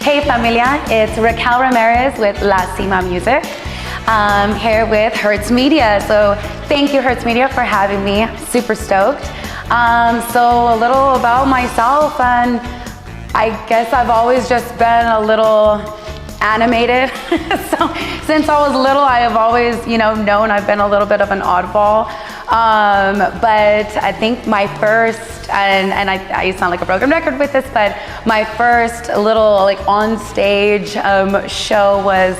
Hey familia, it's Raquel Ramirez with Cima Music. Here with Herdz Media. So thank you Herdz Media for having me. Super stoked. So a little about myself, and I guess I've always just been a little animated. So since I was little, I have always, known I've been a little bit of an oddball. But I think my first, and I sound like a broken record with this, but my first little on stage show was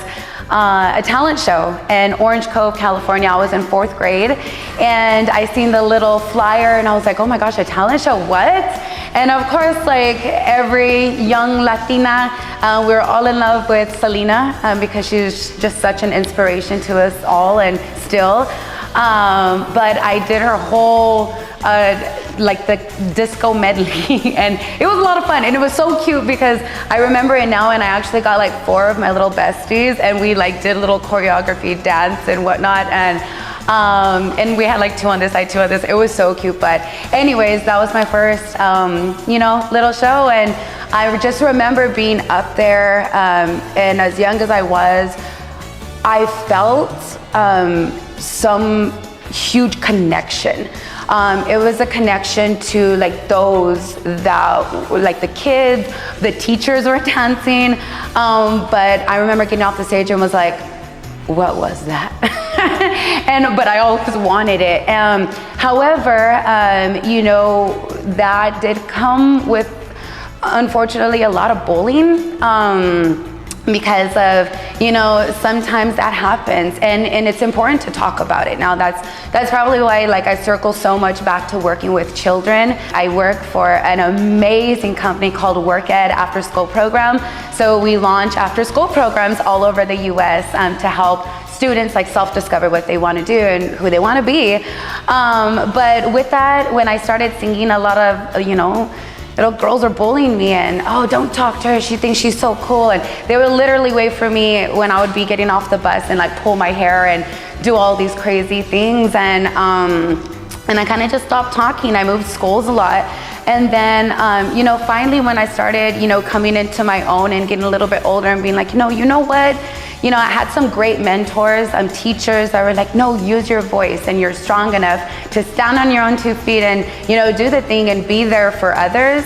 a talent show in Orange Cove, California. I was in 4th grade, and I seen the little flyer, and I was like, oh my gosh, a talent show, what? And of course, like every young Latina, we were all in love with Selena because she's just such an inspiration to us all, and still. But I did her whole the disco medley, and it was a lot of fun, and it was so cute because I remember it now, and I actually got 4 of my little besties, and we did a little choreography dance and whatnot, and we had 2 on this side, 2 on this. It was so cute. But anyways, that was my first little show, and I just remember being up there, and as young as I was, I felt some huge connection. It was a connection to those that, the kids, the teachers were dancing, but I remember getting off the stage and was like, what was that? But I always wanted it. However, that did come with, unfortunately, a lot of bullying. Because of, sometimes that happens, and it's important to talk about it. Now that's probably why I circle so much back to working with children. I work for an amazing company called Work Ed After School Program. So we launch after school programs all over the US to help students self-discover what they want to do and who they want to be. But with that, when I started singing, a lot of, little girls are bullying me, and oh, don't talk to her, she thinks she's so cool. And they would literally wait for me when I would be getting off the bus and pull my hair and do all these crazy things. And I kind of just stopped talking. I moved schools a lot. And then, finally when I started, coming into my own and getting a little bit older and being like, you know what? I had some great mentors, teachers that were like, no, use your voice, and you're strong enough to stand on your own 2 feet and, do the thing and be there for others.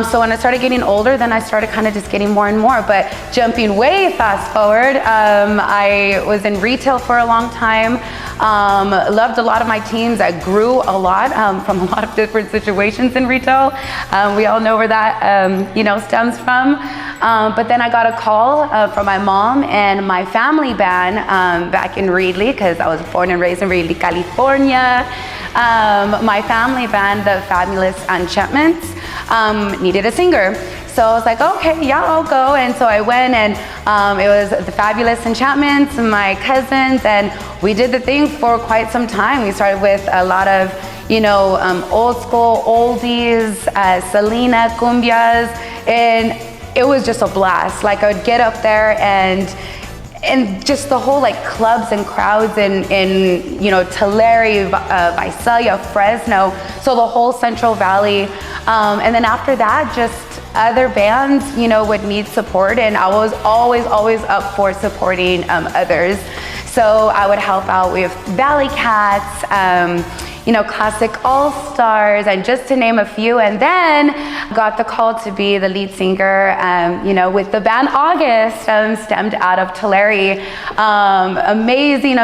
So when I started getting older, then I started kind of just getting more and more. But jumping way fast forward, I was in retail for a long time. Loved a lot of my teams. I grew a lot from a lot of different situations in retail. We all know where that, stems from. But then I got a call from my mom and my family band back in Reedley, because I was born and raised in Reedley, California. My family band, the Fabulous Enchantments, needed a singer. So I was like, okay, yeah, I'll go. And so I went, and it was the Fabulous Enchantments and my cousins, and we did the thing for quite some time. We started with a lot of, old school oldies, Selena, cumbias, and it was just a blast. I would get up there and just the whole clubs and crowds in Tulare, Visalia, Fresno, so the whole Central Valley. And then after that, just other bands, would need support, and I was always up for supporting others. So I would help out with Valley Cats, Classic All-Stars, and just to name a few. And then got the call to be the lead singer, with the band August, stemmed out of Tulare. Amazing,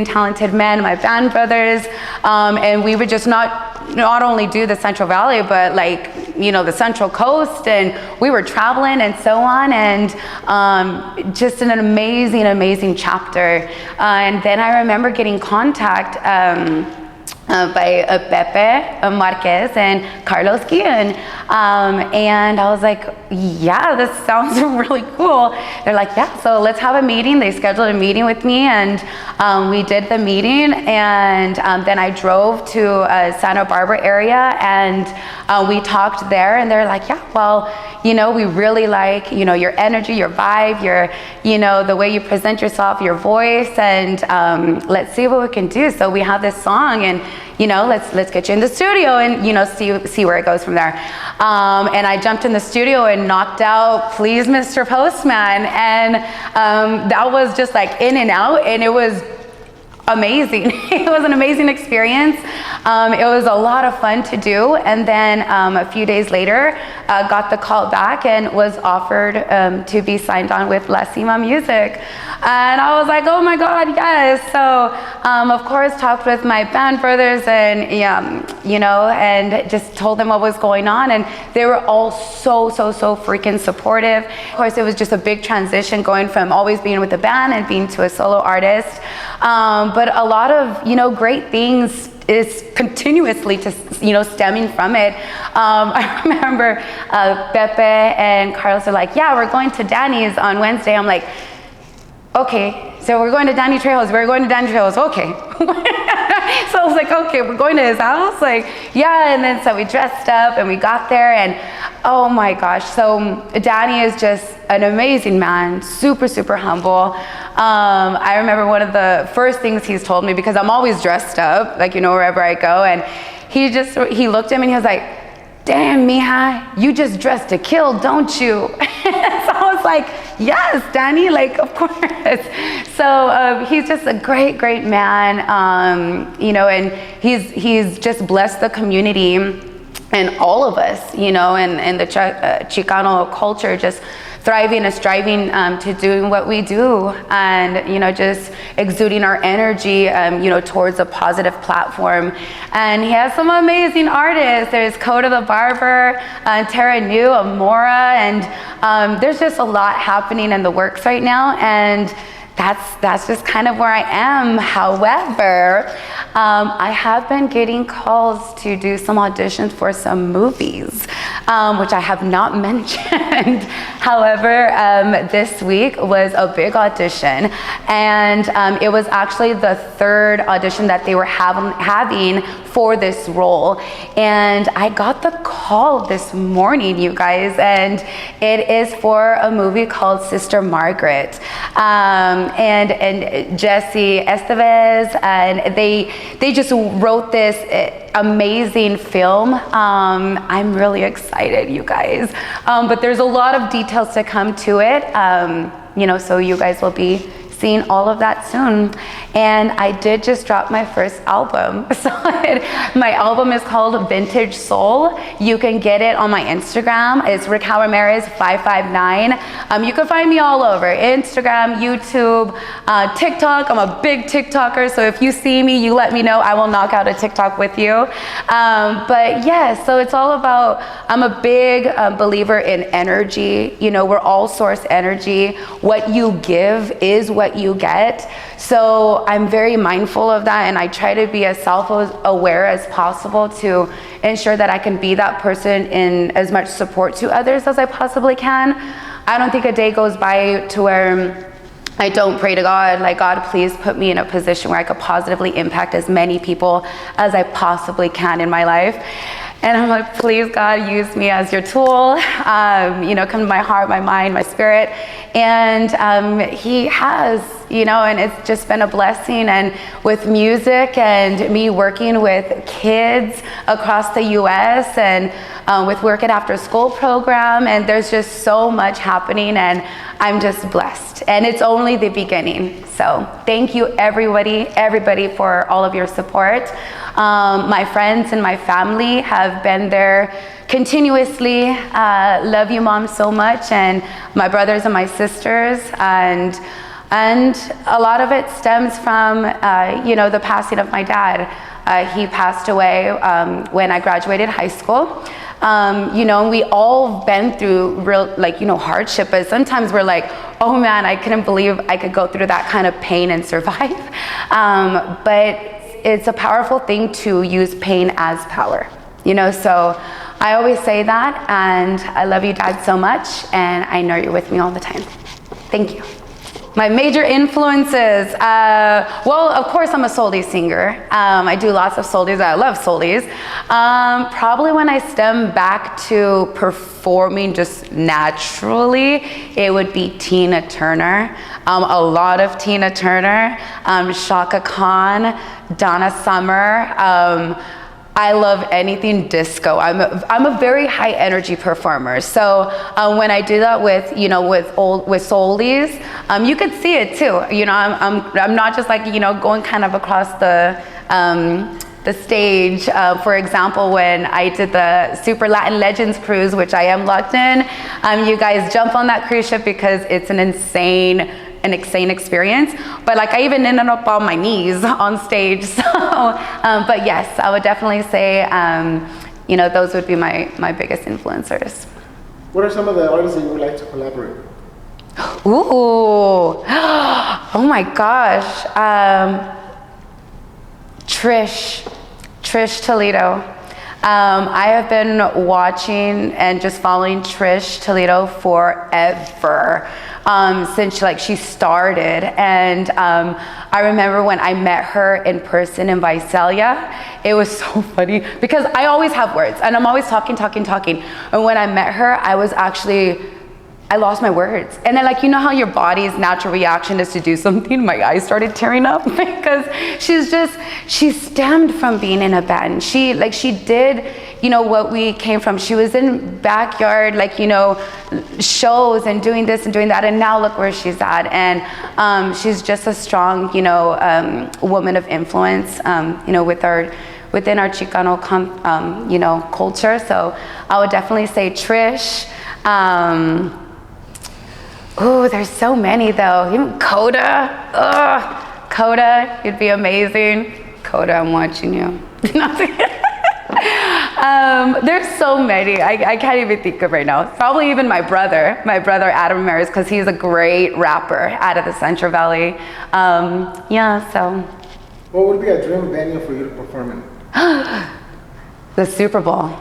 talented men, my band brothers. And we would just not only do the Central Valley, but the Central Coast, and we were traveling and so on, and just an amazing chapter. And then I remember getting contact by Pepe Marquez and Carlos Guillen. And I was like, yeah, this sounds really cool. They're like, yeah, so let's have a meeting. They scheduled a meeting with me, and we did the meeting, and then I drove to Santa Barbara area, and we talked there, and they're like, yeah, well, we really like, your energy, your vibe, your, the way you present yourself, your voice, and let's see what we can do. So we have this song, and let's get you in the studio and, see where it goes from there. And I jumped in the studio and knocked out Please Mr. Postman. And that was just like in and out, and it was amazing. It was an amazing experience. It was a lot of fun to do. And then a few days later, got the call back and was offered to be signed on with Cima Music. And I was like, oh my God, yes. So of course, talked with my band brothers and, and just told them what was going on. And they were all so freaking supportive. Of course, it was just a big transition going from always being with the band and being to a solo artist. But a lot of, great things is continuously stemming from it. I remember Pepe and Carlos are like, yeah, we're going to Danny's on Wednesday. I'm like, okay, so we're going to Danny Trejo's. Okay. So I was like, okay, we're going to his house? Like, yeah. And then so we dressed up and we got there, and oh my gosh. So Danny is just an amazing man, super humble. I remember one of the first things he's told me, because I'm always dressed up, like, wherever I go. And he looked at me and he was like, damn, mija, you just dressed to kill, don't you? So I was like, yes, Danny, like, of course. So he's just a great man, and he's just blessed the community and all of us, and the Chicano culture, just thriving and striving to doing what we do, and just exuding our energy towards a positive platform. And he has some amazing artists. There's Coda the Barber, Tara New, Amora, and there's just a lot happening in the works right now, and that's just kind of where I am. However, I have been getting calls to do some auditions for some movies, which I have not mentioned. However, this week was a big audition, and it was actually the third audition that they were having for this role. And I got the call this morning, you guys, and it is for a movie called Sister Margaret. And Jesse Estevez, and they just wrote this amazing film. I'm really excited, you guys. But there's a lot of details to come to it, so you guys will be seeing all of that soon. And I did just drop my first album. So my album is called Vintage Soul. You can get it on my Instagram. It's Raquel Ramirez 559. You can find me all over Instagram, YouTube, TikTok. I'm a big TikToker, so if you see me, you let me know. I will knock out a TikTok with you. But yeah, so it's all about, I'm a big believer in energy. We're all source energy. What you give is what you get. So I'm very mindful of that, and I try to be as self-aware as possible to ensure that I can be that person in as much support to others as I possibly can. I don't think a day goes by to where I don't pray to God, like, God, please put me in a position where I could positively impact as many people as I possibly can in my life. And I'm like, please, God, use me as your tool. Come to my heart, my mind, my spirit. And he has, and it's just been a blessing. And with music and me working with kids across the U.S. and with working after school program, and there's just so much happening, and I'm just blessed. And it's only the beginning. So thank you, everybody for all of your support. My friends and my family have been there continuously. Love you, Mom, so much, and my brothers and my sisters, and a lot of it stems from the passing of my dad. He passed away when I graduated high school. We all been through real hardship, but sometimes we're like, oh man, I couldn't believe I could go through that kind of pain and survive. But it's a powerful thing to use pain as power, so I always say that, and I love you, Dad, so much, and I know you're with me all the time. Thank you. My major influences, well, of course, I'm a soul singer. I do lots of soldies. I love soldies. Probably when I stem back to performing just naturally, it would be Tina Turner. A lot of Tina Turner, Shaka Khan, Donna Summer. I love anything disco. I'm a very high energy performer. So when I do that with soldies, you could see it too. I'm not just like going kind of across the stage. For example, when I did the Super Latin Legends cruise, which I am locked in, you guys jump on that cruise ship because it's an insane experience, but like I even ended up on my knees on stage. So but yes, I would definitely say those would be my biggest influencers. What are some of the artists that you would like to collaborate? Ooh, oh my gosh, Trish Toledo. I have been watching and just following Trish Toledo forever, since she started. And I remember when I met her in person in Visalia, it was so funny because I always have words and I'm always talking. And when I met her, I lost my words. And then how your body's natural reaction is to do something, my eyes started tearing up because she stemmed from being in a band. She did, what we came from. She was in backyard, shows and doing this and doing that. And now look where she's at. And she's just a strong, woman of influence, within our Chicano, culture. So I would definitely say Trish. Oh, there's so many though. Even Coda. Coda, you'd be amazing. Coda, I'm watching you. There's so many. I can't even think of right now. Probably even my brother Adam Ramirez, because he's a great rapper out of the Central Valley. So. What would be a dream venue for you to perform in? The Super Bowl.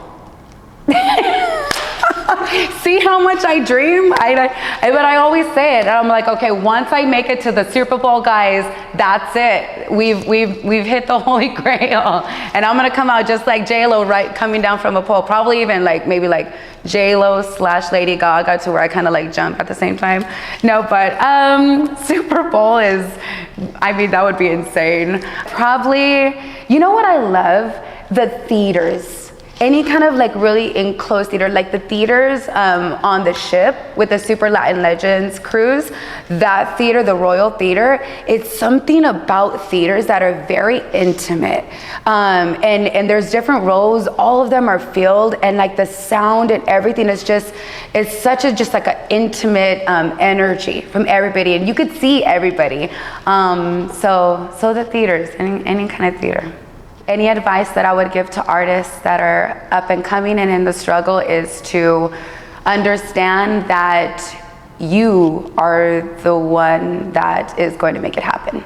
See how much I dream? But I always say it. I'm like, okay, once I make it to the Super Bowl, guys, that's it. We've hit the Holy Grail, and I'm gonna come out just like J-Lo, right, coming down from a pole. Probably even maybe J-Lo / Lady Gaga, to where I kind of jump at the same time. No, but Super Bowl is, that would be insane. Probably, what I love? The theaters. Any kind of really enclosed theater, like the theaters on the ship with the Super Latin Legends cruise, that theater, the Royal Theater, it's something about theaters that are very intimate. And there's different rows, all of them are filled, and the sound and everything is it's such an intimate energy from everybody, and you could see everybody. So the theaters, any kind of theater. Any advice that I would give to artists that are up and coming and in the struggle is to understand that you are the one that is going to make it happen.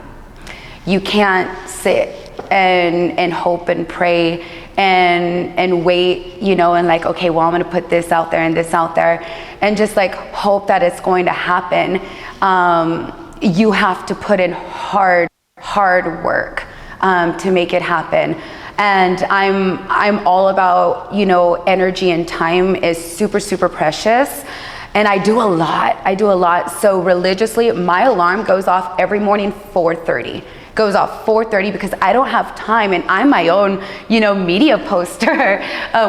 You can't sit and hope and pray and wait, and okay, well, I'm gonna put this out there and this out there and just hope that it's going to happen. You have to put in hard work to make it happen. And I'm all about, energy and time is super, super precious. And I do a lot. So religiously, my alarm goes off every morning 4:30. Goes off 4:30 because I don't have time, and I'm my own, media poster,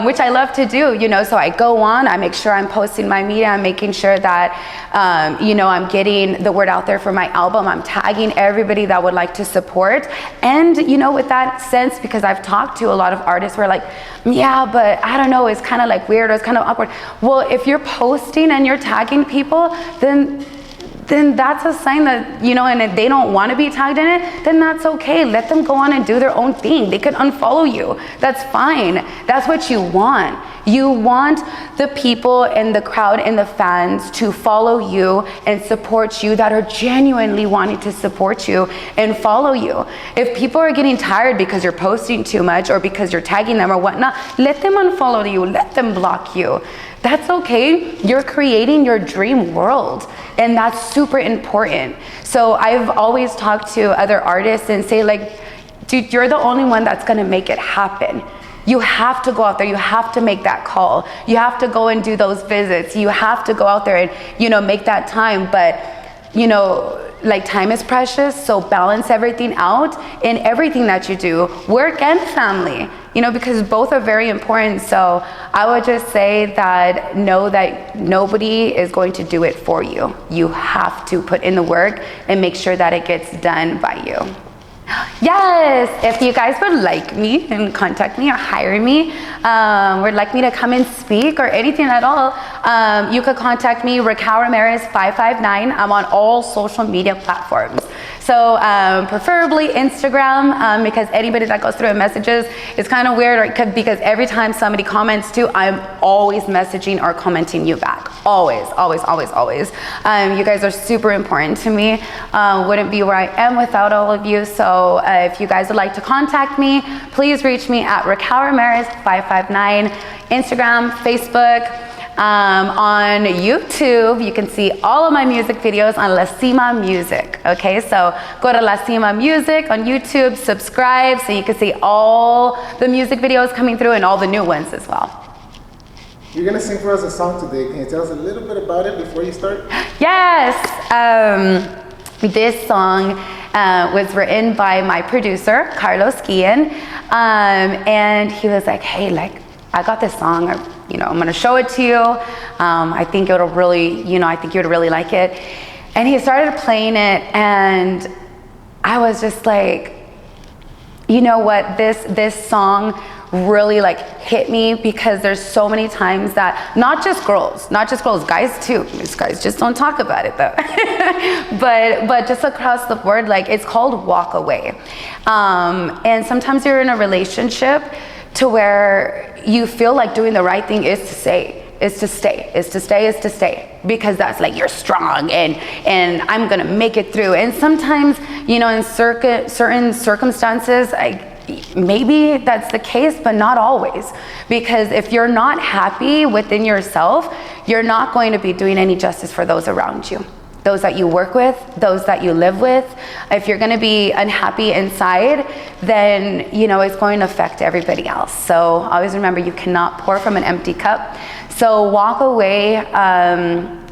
which I love to do, so I go on, I make sure I'm posting my media, I'm making sure that, I'm getting the word out there for my album, I'm tagging everybody that would like to support. And, with that sense, because I've talked to a lot of artists who are like, yeah, but I don't know, it's kind of weird, or it's kind of awkward. Well, if you're posting and you're tagging people, then that's a sign that, and if they don't want to be tagged in it, then that's okay. Let them go on and do their own thing. They could unfollow you. That's fine. That's what you want. You want the people and the crowd and the fans to follow you and support you, that are genuinely wanting to support you and follow you. If people are getting tired because you're posting too much or because you're tagging them or whatnot, let them unfollow you. Let them block you. That's okay. You're creating your dream world, and that's super important. So I've always talked to other artists and say, like, dude, you're the only one that's gonna make it happen. You have to go out there, you have to make that call. You have to go and do those visits. You have to go out there and, you know, make that time. But, you know, like, time is precious, so balance everything out in everything that you do, work and family, you know, because both are very important. So I would just say that know that nobody is going to do it for you. You have to put in the work and make sure that it gets done by you. Yes, if you guys would like me and contact me or hire me, would like me to come and speak or anything at all, you could contact me, Raquel Ramirez 559. I'm on all social media platforms. So preferably Instagram, because anybody that goes through and messages, it's kind of weird, because every time somebody comments too, I'm always messaging or commenting you back. Always, always, always, always. You guys are super important to me. Wouldn't be where I am without all of you. So if you guys would like to contact me, please reach me at Raquel Ramirez 559, Instagram, Facebook. On YouTube, you can see all of my music videos on Cima Music. Okay, so go to Cima Music on YouTube, subscribe, so you can see all the music videos coming through and all the new ones as well. You're gonna sing for us a song today. Can you tell us a little bit about it before you start? Yes. This song was written by my producer, Carlos Guillen, and he was like, hey, like, I got this song, you know, I'm gonna show it to you. I think it'll really, you know, I think you'd really like it. And he started playing it, and I was just like, you know what, this song really like hit me, because there's so many times that not just girls, guys too. These guys just don't talk about it though. but just across the board, like, it's called Walk Away. And sometimes you're in a relationship to where you feel like doing the right thing is to stay, because that's like, you're strong and I'm gonna make it through. And sometimes, you know, in certain circumstances, maybe that's the case, but not always. Because if you're not happy within yourself, you're not going to be doing any justice for those around you, those that you work with, those that you live with. If you're gonna be unhappy inside, then, you know, it's going to affect everybody else. So always remember, you cannot pour from an empty cup. So Walk Away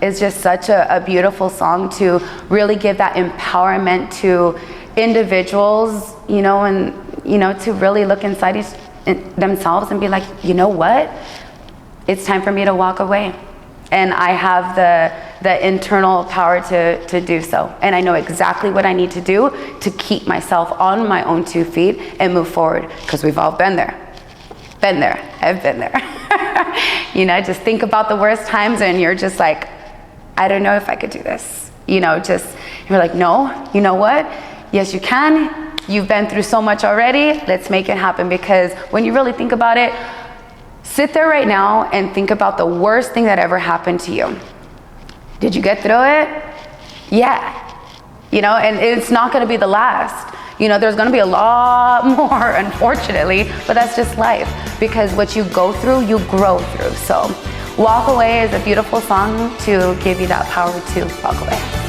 is just such a beautiful song to really give that empowerment to individuals, you know, and, you know, to really look inside themselves and be like, you know what? It's time for me to walk away. And I have the internal power to do so. And I know exactly what I need to do to keep myself on my own 2 feet and move forward, because we've all been there. I've been there. You know, just think about the worst times and you're just like, I don't know if I could do this. You know, just, you're like, no, you know what? Yes, you can. You've been through so much already. Let's make it happen. Because when you really think about it, sit there right now and think about the worst thing that ever happened to you. Did you get through it? Yeah. You know, and it's not going to be the last. You know, there's going to be a lot more, unfortunately, but that's just life. Because what you go through, you grow through. So Walk Away is a beautiful song to give you that power to walk away.